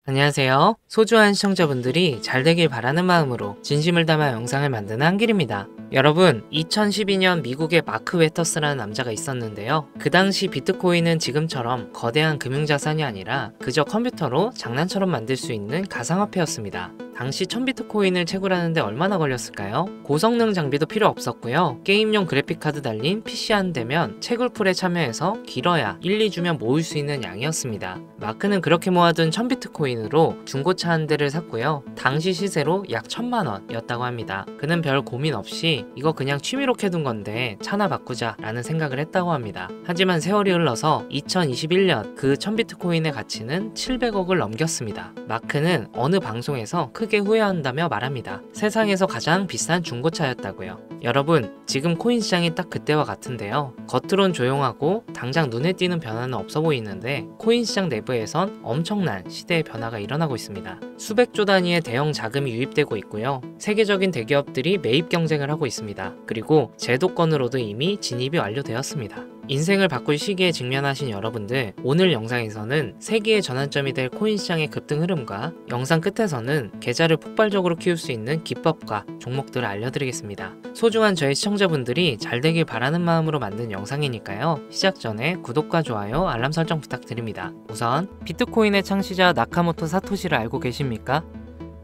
안녕하세요. 소중한 시청자분들이 잘 되길 바라는 마음으로 진심을 담아 영상을 만드는 한길입니다. 여러분, 2012년 미국의 마크 웨터스라는 남자가 있었는데요. 그 당시 비트코인은 지금처럼 거대한 금융자산이 아니라 그저 컴퓨터로 장난처럼 만들 수 있는 가상화폐였습니다. 당시 1000비트코인을 채굴하는데 얼마나 걸렸을까요? 고성능 장비도 필요 없었고요. 게임용 그래픽카드 달린 PC 한 대면 채굴풀에 참여해서 길어야 1, 2주면 모을 수 있는 양이었습니다. 마크는 그렇게 모아둔 1000비트코인으로 중고차 한 대를 샀고요. 당시 시세로 약 1000만원 였다고 합니다. 그는 별 고민 없이 이거 그냥 취미로 캐둔 건데 차나 바꾸자 라는 생각을 했다고 합니다. 하지만 세월이 흘러서 2021년 그 1000비트코인의 가치는 700억을 넘겼습니다. 마크는 어느 방송에서 크게 후회한다며 말합니다. 세상에서 가장 비싼 중고차였다고요. 여러분, 지금 코인 시장이 딱 그때와 같은데요. 겉으론 조용하고 당장 눈에 띄는 변화는 없어 보이는데 코인 시장 내부에선 엄청난 시대의 변화가 일어나고 있습니다. 수백조 단위의 대형 자금이 유입되고 있고요. 세계적인 대기업들이 매입 경쟁을 하고 있습니다. 그리고 제도권으로도 이미 진입이 완료되었습니다. 인생을 바꿀 시기에 직면하신 여러분들, 오늘 영상에서는 세기의 전환점이 될 코인 시장의 급등 흐름과 영상 끝에서는 계좌를 폭발적으로 키울 수 있는 기법과 종목들을 알려드리겠습니다. 소중한 저희 시청자분들이 잘 되길 바라는 마음으로 만든 영상이니까요. 시작 전에 구독과 좋아요, 알람 설정 부탁드립니다. 우선 비트코인의 창시자 나카모토 사토시를 알고 계십니까?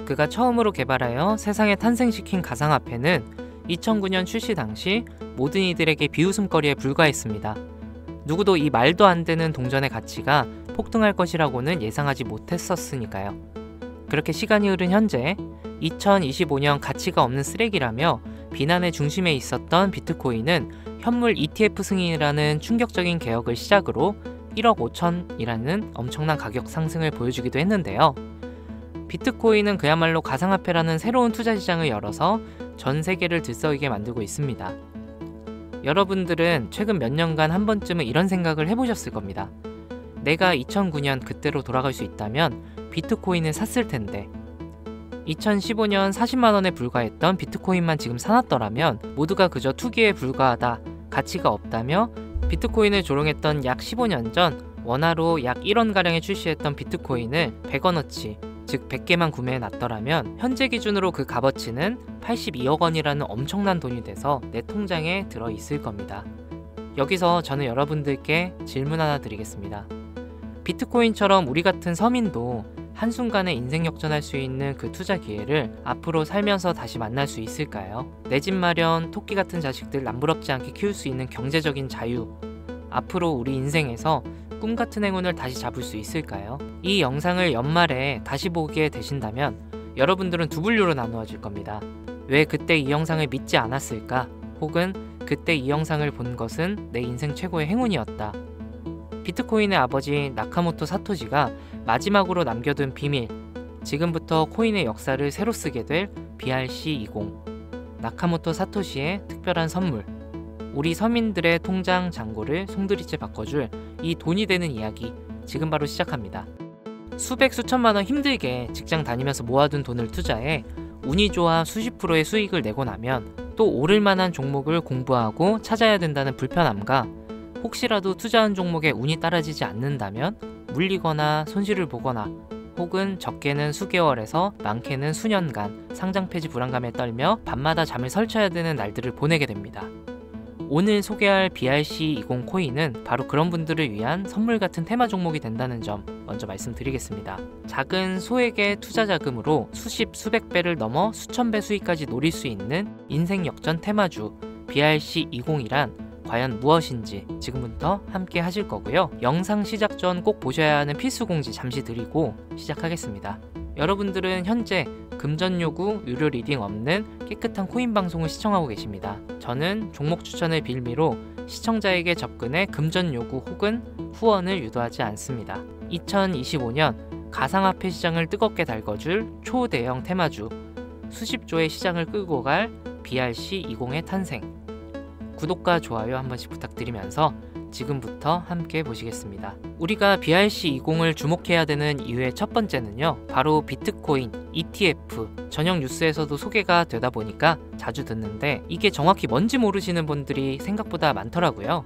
그가 처음으로 개발하여 세상에 탄생시킨 가상화폐는 2009년 출시 당시 모든 이들에게 비웃음거리에 불과했습니다. 누구도 이 말도 안 되는 동전의 가치가 폭등할 것이라고는 예상하지 못했었으니까요. 그렇게 시간이 흐른 현재 2025년 가치가 없는 쓰레기라며 비난의 중심에 있었던 비트코인은 현물 ETF 승인이라는 충격적인 개혁을 시작으로 1억 5천이라는 엄청난 가격 상승을 보여주기도 했는데요. 비트코인은 그야말로 가상화폐라는 새로운 투자 시장을 열어서 전 세계를 들썩이게 만들고 있습니다. 여러분들은 최근 몇 년간 한 번쯤은 이런 생각을 해보셨을 겁니다. 내가 2009년 그때로 돌아갈 수 있다면 비트코인을 샀을 텐데 2015년 40만원에 불과했던 비트코인만 지금 사놨더라면 모두가 그저 투기에 불과하다, 가치가 없다며 비트코인을 조롱했던 약 15년 전 원화로 약 1원가량에 출시했던 비트코인을 100원어치, 즉 100개만 구매해 놨더라면 현재 기준으로 그 값어치는 82억 원이라는 엄청난 돈이 돼서 내 통장에 들어 있을 겁니다. 여기서 저는 여러분들께 질문 하나 드리겠습니다. 비트코인처럼 우리 같은 서민도 한순간에 인생 역전할 수 있는 그 투자 기회를 앞으로 살면서 다시 만날 수 있을까요? 내 집 마련, 토끼 같은 자식들 남부럽지 않게 키울 수 있는 경제적인 자유, 앞으로 우리 인생에서 꿈 같은 행운을 다시 잡을 수 있을까요? 이 영상을 연말에 다시 보게 되신다면 여러분들은 두 분류로 나누어질 겁니다. 왜 그때 이 영상을 믿지 않았을까? 혹은 그때 이 영상을 본 것은 내 인생 최고의 행운이었다. 비트코인의 아버지 나카모토 사토시가 마지막으로 남겨둔 비밀, 지금부터 코인의 역사를 새로 쓰게 될 BRC20, 나카모토 사토시의 특별한 선물, 우리 서민들의 통장 잔고를 송두리째 바꿔줄 이 돈이 되는 이야기, 지금 바로 시작합니다. 수백 수천만 원 힘들게 직장 다니면서 모아둔 돈을 투자해 운이 좋아 수십 프로의 수익을 내고 나면 또 오를 만한 종목을 공부하고 찾아야 된다는 불편함과 혹시라도 투자한 종목에 운이 따라지지 않는다면 물리거나 손실을 보거나 혹은 적게는 수개월에서 많게는 수년간 상장 폐지 불안감에 떨며 밤마다 잠을 설쳐야 되는 날들을 보내게 됩니다. 오늘 소개할 BRC20 코인은 바로 그런 분들을 위한 선물 같은 테마 종목이 된다는 점 먼저 말씀드리겠습니다. 작은 소액의 투자 자금으로 수십 수백 배를 넘어 수천 배 수익까지 노릴 수 있는 인생 역전 테마주 BRC20이란 과연 무엇인지 지금부터 함께 하실 거고요. 영상 시작 전 꼭 보셔야 하는 필수 공지 잠시 드리고 시작하겠습니다. 여러분들은 현재 금전 요구, 유료 리딩 없는 깨끗한 코인 방송을 시청하고 계십니다. 저는 종목 추천을 빌미로 시청자에게 접근해 금전 요구 혹은 후원을 유도하지 않습니다. 2025년 가상화폐 시장을 뜨겁게 달궈줄 초대형 테마주, 수십조의 시장을 끌고 갈 BRC20의 탄생. 구독과 좋아요 한 번씩 부탁드리면서 지금부터 함께 보시겠습니다. 우리가 BRC20을 주목해야 되는 이유의 첫 번째는요, 바로 비트코인, ETF, 저녁 뉴스에서도 소개가 되다 보니까 자주 듣는데 이게 정확히 뭔지 모르시는 분들이 생각보다 많더라고요.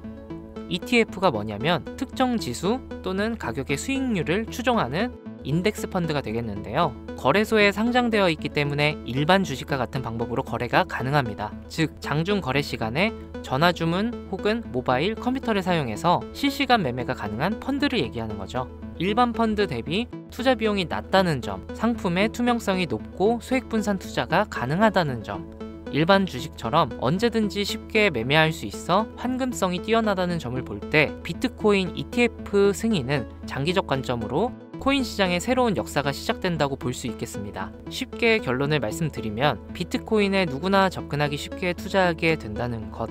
ETF가 뭐냐면 특정 지수 또는 가격의 수익률을 추정하는 인덱스 펀드가 되겠는데요. 거래소에 상장되어 있기 때문에 일반 주식과 같은 방법으로 거래가 가능합니다. 즉, 장중 거래 시간에 전화 주문 혹은 모바일 컴퓨터를 사용해서 실시간 매매가 가능한 펀드를 얘기하는 거죠. 일반 펀드 대비 투자 비용이 낮다는 점, 상품의 투명성이 높고 수익 분산 투자가 가능하다는 점, 일반 주식처럼 언제든지 쉽게 매매할 수 있어 환금성이 뛰어나다는 점을 볼 때 비트코인 ETF 승인은 장기적 관점으로 코인 시장의 새로운 역사가 시작된다고 볼 수 있겠습니다. 쉽게 결론을 말씀드리면 비트코인에 누구나 접근하기 쉽게 투자하게 된다는 것,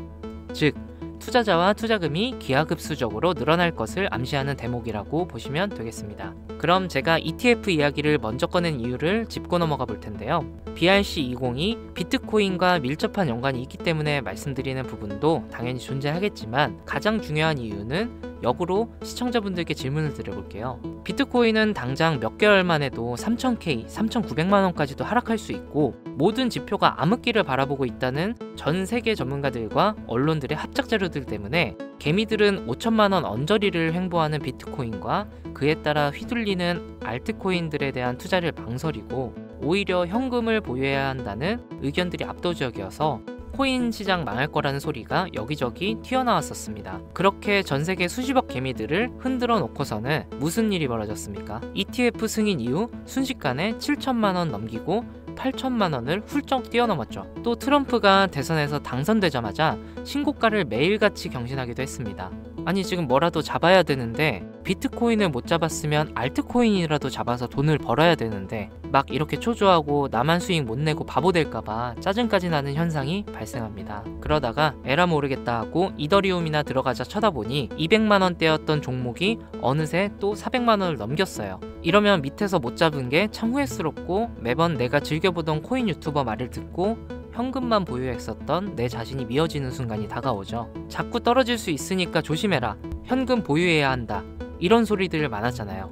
즉 투자자와 투자금이 기하급수적으로 늘어날 것을 암시하는 대목이라고 보시면 되겠습니다. 그럼 제가 ETF 이야기를 먼저 꺼낸 이유를 짚고 넘어가 볼 텐데요. BRC20이 비트코인과 밀접한 연관이 있기 때문에 말씀드리는 부분도 당연히 존재하겠지만 가장 중요한 이유는 역으로 시청자분들께 질문을 드려볼게요. 비트코인은 당장 몇 개월만 해도 3000K, 3900만원까지도 하락할 수 있고 모든 지표가 암흑기를 바라보고 있다는 전 세계 전문가들과 언론들의 합작 자료들 때문에 개미들은 5천만원 언저리를 횡보하는 비트코인과 그에 따라 휘둘리는 알트코인들에 대한 투자를 망설이고 오히려 현금을 보유해야 한다는 의견들이 압도적이어서 코인 시장 망할 거라는 소리가 여기저기 튀어나왔었습니다. 그렇게 전 세계 수십억 개미들을 흔들어 놓고서는 무슨 일이 벌어졌습니까? ETF 승인 이후 순식간에 7천만원 넘기고 8천만원을 훌쩍 뛰어넘었죠. 또 트럼프가 대선에서 당선되자마자 신고가를 매일같이 경신하기도 했습니다. 아니 지금 뭐라도 잡아야 되는데 비트코인을 못 잡았으면 알트코인이라도 잡아서 돈을 벌어야 되는데 막 이렇게 초조하고 나만 수익 못 내고 바보 될까봐 짜증까지 나는 현상이 발생합니다. 그러다가 에라 모르겠다 하고 이더리움이나 들어가자 쳐다보니 200만원대였던 종목이 어느새 또 400만원을 넘겼어요. 이러면 밑에서 못 잡은 게 참 후회스럽고 매번 내가 즐겨보던 코인 유튜버 말을 듣고 현금만 보유했었던 내 자신이 미어지는 순간이 다가오죠. 자꾸 떨어질 수 있으니까 조심해라. 현금 보유해야 한다. 이런 소리들 많았잖아요.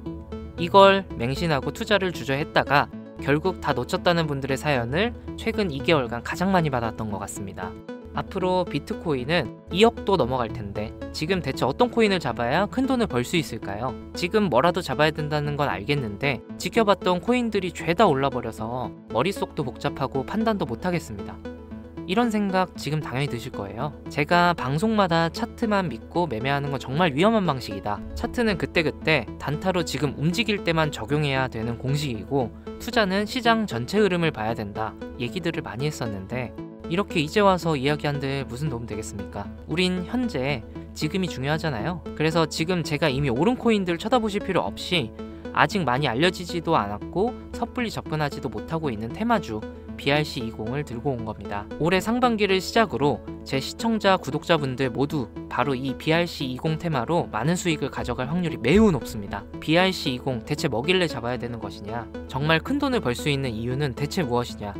이걸 맹신하고 투자를 주저했다가 결국 다 놓쳤다는 분들의 사연을 최근 2개월간 가장 많이 받았던 것 같습니다. 앞으로 비트코인은 2억도 넘어갈 텐데 지금 대체 어떤 코인을 잡아야 큰 돈을 벌 수 있을까요? 지금 뭐라도 잡아야 된다는 건 알겠는데 지켜봤던 코인들이 죄다 올라버려서 머릿속도 복잡하고 판단도 못하겠습니다. 이런 생각 지금 당연히 드실 거예요. 제가 방송마다 차트만 믿고 매매하는 건 정말 위험한 방식이다. 차트는 그때그때 단타로 지금 움직일 때만 적용해야 되는 공식이고 투자는 시장 전체 흐름을 봐야 된다. 얘기들을 많이 했었는데 이렇게 이제 와서 이야기한들 무슨 도움 되겠습니까? 우린 현재 지금이 중요하잖아요. 그래서 지금 제가 이미 오른 코인들 쳐다보실 필요 없이 아직 많이 알려지지도 않았고 섣불리 접근하지도 못하고 있는 테마주 BRC20을 들고 온 겁니다. 올해 상반기를 시작으로 제 시청자, 구독자분들 모두 바로 이 BRC20 테마로 많은 수익을 가져갈 확률이 매우 높습니다. BRC20 대체 뭐길래 잡아야 되는 것이냐? 정말 큰 돈을 벌 수 있는 이유는 대체 무엇이냐?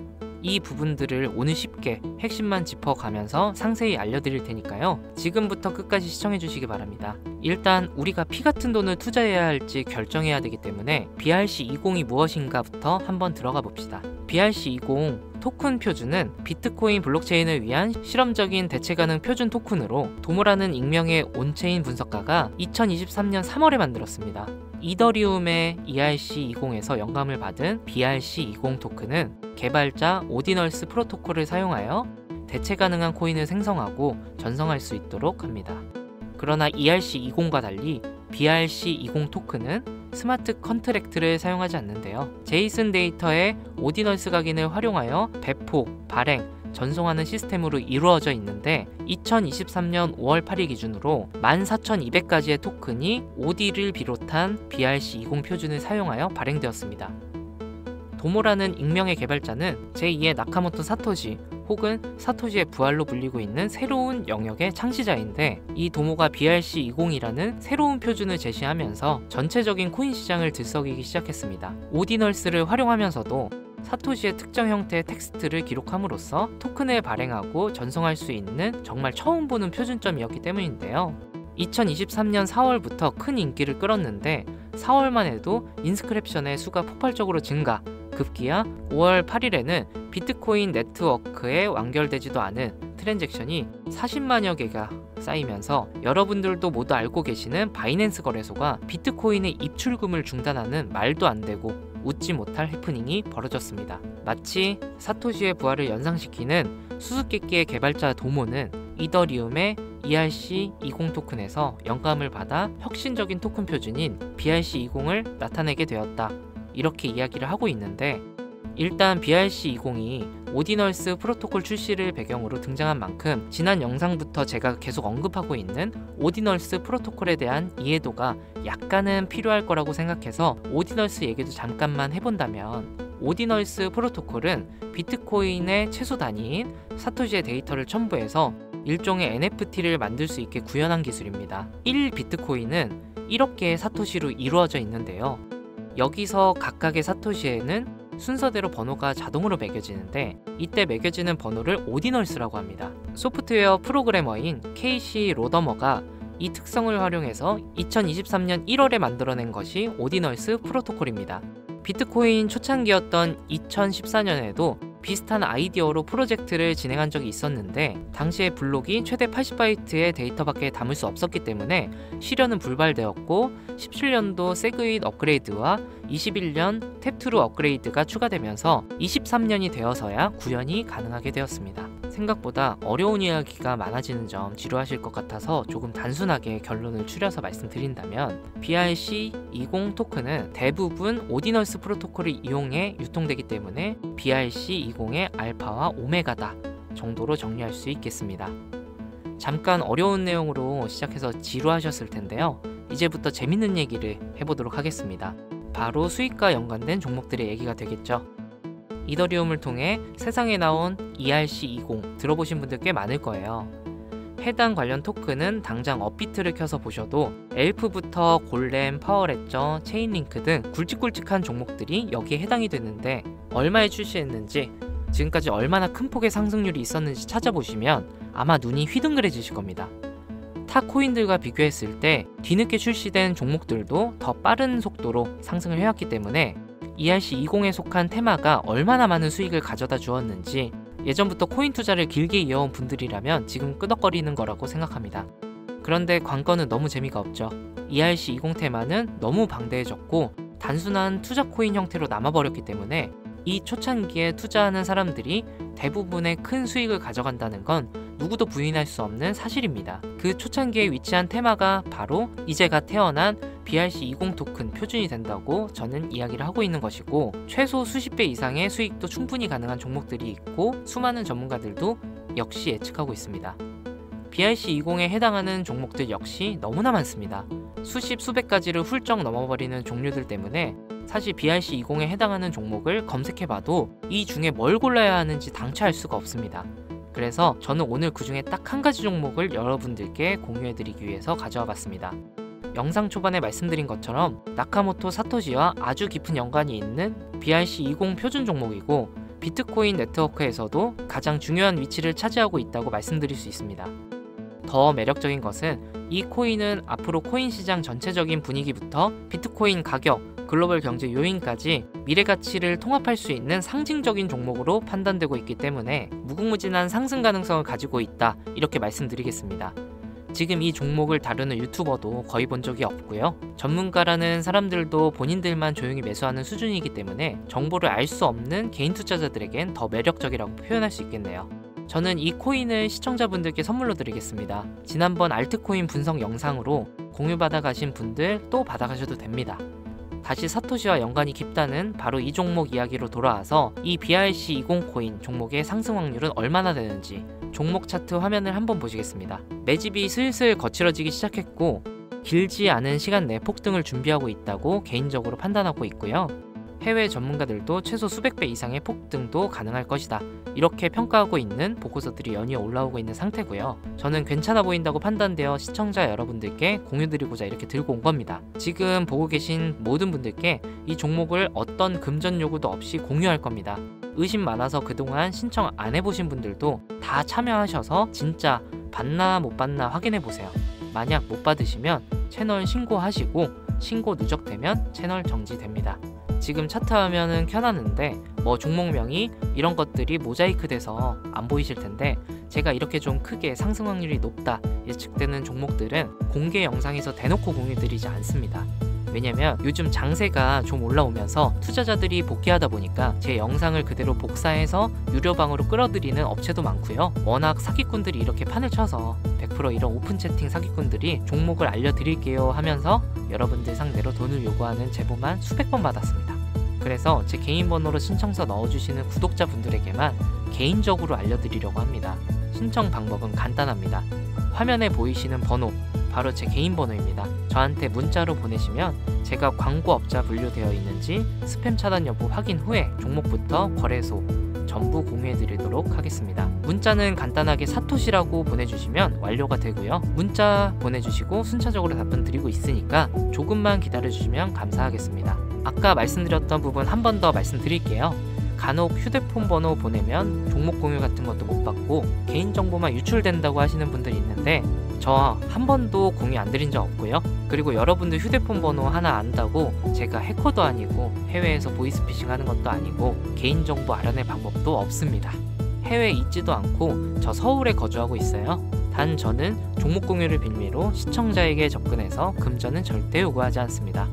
이 부분들을 오늘 쉽게 핵심만 짚어가면서 상세히 알려드릴 테니까요. 지금부터 끝까지 시청해 주시기 바랍니다. 일단 우리가 피 같은 돈을 투자해야 할지 결정해야 되기 때문에 BRC20이 무엇인가부터 한번 들어가 봅시다. BRC20 토큰 표준은 비트코인 블록체인을 위한 실험적인 대체 가능 표준 토큰으로 도모라는 익명의 온체인 분석가가 2023년 3월에 만들었습니다. 이더리움의 ERC20에서 영감을 받은 BRC20 토큰은 개발자 오디널스 프로토콜을 사용하여 대체 가능한 코인을 생성하고 전송할 수 있도록 합니다. 그러나 ERC20과 달리 BRC20 토큰은 스마트 컨트랙트를 사용하지 않는데요. 제이슨 데이터의 오디널스 각인을 활용하여 배포, 발행, 전송하는 시스템으로 이루어져 있는데 2023년 5월 8일 기준으로 14,200가지의 토큰이 OD를 비롯한 BRC20 표준을 사용하여 발행되었습니다. 도모라는 익명의 개발자는 제2의 나카모토 사토시 혹은 사토시의 부활로 불리고 있는 새로운 영역의 창시자인데 이 도모가 BRC20이라는 새로운 표준을 제시하면서 전체적인 코인 시장을 들썩이기 시작했습니다. 오디널스를 활용하면서도 사토시의 특정 형태의 텍스트를 기록함으로써 토큰을 발행하고 전송할 수 있는 정말 처음 보는 표준점이었기 때문인데요. 2023년 4월부터 큰 인기를 끌었는데 4월만 해도 인스크립션의 수가 폭발적으로 증가, 급기야 5월 8일에는 비트코인 네트워크에 완결되지도 않은 트랜잭션이 40만여 개가 쌓이면서 여러분들도 모두 알고 계시는 바이낸스 거래소가 비트코인의 입출금을 중단하는 말도 안 되고 웃지 못할 해프닝이 벌어졌습니다. 마치 사토시의 부활을 연상시키는 수수께끼의 개발자 도모는 이더리움의 ERC20 토큰에서 영감을 받아 혁신적인 토큰 표준인 BRC20을 나타내게 되었다. 이렇게 이야기를 하고 있는데, 일단 BRC20이 오디널스 프로토콜 출시를 배경으로 등장한 만큼 지난 영상부터 제가 계속 언급하고 있는 오디널스 프로토콜에 대한 이해도가 약간은 필요할 거라고 생각해서 오디널스 얘기도 잠깐만 해본다면, 오디널스 프로토콜은 비트코인의 최소 단위인 사토시의 데이터를 첨부해서 일종의 NFT를 만들 수 있게 구현한 기술입니다. 1비트코인은 1억 개의 사토시로 이루어져 있는데요. 여기서 각각의 사토시에는 순서대로 번호가 자동으로 매겨지는데, 이때 매겨지는 번호를 오디널스라고 합니다. 소프트웨어 프로그래머인 케이시 로더머가 이 특성을 활용해서 2023년 1월에 만들어낸 것이 오디널스 프로토콜입니다. 비트코인 초창기였던 2014년에도 비슷한 아이디어로 프로젝트를 진행한 적이 있었는데, 당시에 블록이 최대 80바이트의 데이터밖에 담을 수 없었기 때문에 실현은 불발되었고, 17년도 세그윗 업그레이드와 21년 탭2로 업그레이드가 추가되면서 23년이 되어서야 구현이 가능하게 되었습니다. 생각보다 어려운 이야기가 많아지는 점 지루하실 것 같아서 조금 단순하게 결론을 추려서 말씀드린다면, BRC20 토큰은 대부분 오디널스 프로토콜을 이용해 유통되기 때문에 BRC20의 알파와 오메가다 정도로 정리할 수 있겠습니다. 잠깐 어려운 내용으로 시작해서 지루하셨을 텐데요. 이제부터 재밌는 얘기를 해보도록 하겠습니다. 바로 수익과 연관된 종목들의 얘기가 되겠죠. 이더리움을 통해 세상에 나온 ERC20 들어보신 분들 꽤 많을 거예요. 해당 관련 토큰은 당장 업비트를 켜서 보셔도 엘프부터 골렘, 파워레저, 체인링크 등 굵직굵직한 종목들이 여기에 해당이 되는데, 얼마에 출시했는지, 지금까지 얼마나 큰 폭의 상승률이 있었는지 찾아보시면 아마 눈이 휘둥그레지실 겁니다. 타 코인들과 비교했을 때 뒤늦게 출시된 종목들도 더 빠른 속도로 상승을 해왔기 때문에 ERC20에 속한 테마가 얼마나 많은 수익을 가져다 주었는지, 예전부터 코인 투자를 길게 이어온 분들이라면 지금 끄덕거리는 거라고 생각합니다. 그런데 관건은 너무 재미가 없죠. ERC20 테마는 너무 방대해졌고 단순한 투자 코인 형태로 남아버렸기 때문에 이 초창기에 투자하는 사람들이 대부분의 큰 수익을 가져간다는 건 누구도 부인할 수 없는 사실입니다. 그 초창기에 위치한 테마가 바로 이제가 태어난 BRC20 토큰 표준이 된다고 저는 이야기를 하고 있는 것이고, 최소 수십 배 이상의 수익도 충분히 가능한 종목들이 있고, 수많은 전문가들도 역시 예측하고 있습니다. BRC20에 해당하는 종목들 역시 너무나 많습니다. 수십 수백 가지를 훌쩍 넘어버리는 종류들 때문에 사실 BRC20에 해당하는 종목을 검색해봐도 이 중에 뭘 골라야 하는지 당최 알 수가 없습니다. 그래서 저는 오늘 그 중에 딱 한 가지 종목을 여러분들께 공유해드리기 위해서 가져와 봤습니다. 영상 초반에 말씀드린 것처럼 나카모토 사토시와 아주 깊은 연관이 있는 BRC20 표준 종목이고, 비트코인 네트워크에서도 가장 중요한 위치를 차지하고 있다고 말씀드릴 수 있습니다. 더 매력적인 것은 이 코인은 앞으로 코인 시장 전체적인 분위기부터 비트코인 가격, 글로벌 경제 요인까지 미래 가치를 통합할 수 있는 상징적인 종목으로 판단되고 있기 때문에 무궁무진한 상승 가능성을 가지고 있다, 이렇게 말씀드리겠습니다. 지금 이 종목을 다루는 유튜버도 거의 본 적이 없고요. 전문가라는 사람들도 본인들만 조용히 매수하는 수준이기 때문에 정보를 알 수 없는 개인 투자자들에겐 더 매력적이라고 표현할 수 있겠네요. 저는 이 코인을 시청자분들께 선물로 드리겠습니다. 지난번 알트코인 분석 영상으로 공유받아 가신 분들 또 받아가셔도 됩니다. 다시 사토시와 연관이 깊다는 바로 이 종목 이야기로 돌아와서 이 BRC20 코인 종목의 상승 확률은 얼마나 되는지 종목 차트 화면을 한번 보시겠습니다. 매집이 슬슬 거칠어지기 시작했고, 길지 않은 시간 내 폭등을 준비하고 있다고 개인적으로 판단하고 있고요. 해외 전문가들도 최소 수백 배 이상의 폭등도 가능할 것이다, 이렇게 평가하고 있는 보고서들이 연이어 올라오고 있는 상태고요. 저는 괜찮아 보인다고 판단되어 시청자 여러분들께 공유드리고자 이렇게 들고 온 겁니다. 지금 보고 계신 모든 분들께 이 종목을 어떤 금전 요구도 없이 공유할 겁니다. 의심 많아서 그동안 신청 안 해보신 분들도 다 참여하셔서 진짜 받나 못 받나 확인해 보세요. 만약 못 받으시면 채널 신고하시고, 신고 누적되면 채널 정지됩니다. 지금 차트 화면은 켜놨는데 종목명이 이런 것들이 모자이크 돼서 안 보이실 텐데, 제가 이렇게 좀 크게 상승 확률이 높다 예측되는 종목들은 공개 영상에서 대놓고 공유드리지 않습니다. 왜냐면 요즘 장세가 좀 올라오면서 투자자들이 복귀하다 보니까 제 영상을 그대로 복사해서 유료방으로 끌어들이는 업체도 많고요. 워낙 사기꾼들이 이렇게 판을 쳐서 100% 이런 오픈 채팅 사기꾼들이 종목을 알려드릴게요 하면서 여러분들 상대로 돈을 요구하는 제보만 수백 번 받았습니다. 그래서 제 개인 번호로 신청서 넣어주시는 구독자분들에게만 개인적으로 알려드리려고 합니다. 신청 방법은 간단합니다. 화면에 보이시는 번호 바로 제 개인 번호입니다. 저한테 문자로 보내시면 제가 광고업자 분류되어 있는지 스팸 차단 여부 확인 후에 종목부터 거래소 전부 공유해 드리도록 하겠습니다. 문자는 간단하게 사토시라고 보내주시면 완료가 되고요. 문자 보내주시고 순차적으로 답변 드리고 있으니까 조금만 기다려 주시면 감사하겠습니다. 아까 말씀드렸던 부분 한 번 더 말씀드릴게요. 간혹 휴대폰 번호 보내면 종목 공유 같은 것도 못 받고 개인정보만 유출된다고 하시는 분들이 있는데 저 한 번도 공유 안 드린 적 없고요. 그리고 여러분들 휴대폰 번호 하나 안다고 제가 해커도 아니고 해외에서 보이스피싱 하는 것도 아니고 개인정보 알아낼 방법도 없습니다. 해외에 있지도 않고 저 서울에 거주하고 있어요. 단 저는 종목 공유를 빌미로 시청자에게 접근해서 금전은 절대 요구하지 않습니다.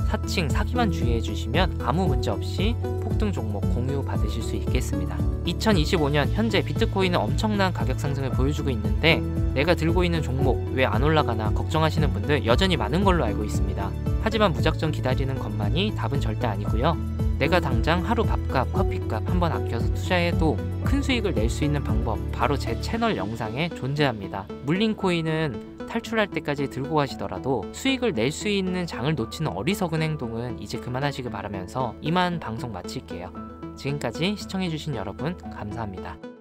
사칭, 사기만 주의해 주시면 아무 문제 없이 폭등 종목 공유 받으실 수 있겠습니다. 2025년 현재 비트코인은 엄청난 가격 상승을 보여주고 있는데 내가 들고 있는 종목 왜 안 올라가나 걱정하시는 분들 여전히 많은 걸로 알고 있습니다. 하지만 무작정 기다리는 것만이 답은 절대 아니고요. 내가 당장 하루 밥값, 커피값 한번 아껴서 투자해도 큰 수익을 낼 수 있는 방법 바로 제 채널 영상에 존재합니다. 물린 코인은 탈출할 때까지 들고 가시더라도 수익을 낼 수 있는 장을 놓치는 어리석은 행동은 이제 그만하시길 바라면서 이만 방송 마칠게요. 지금까지 시청해주신 여러분 감사합니다.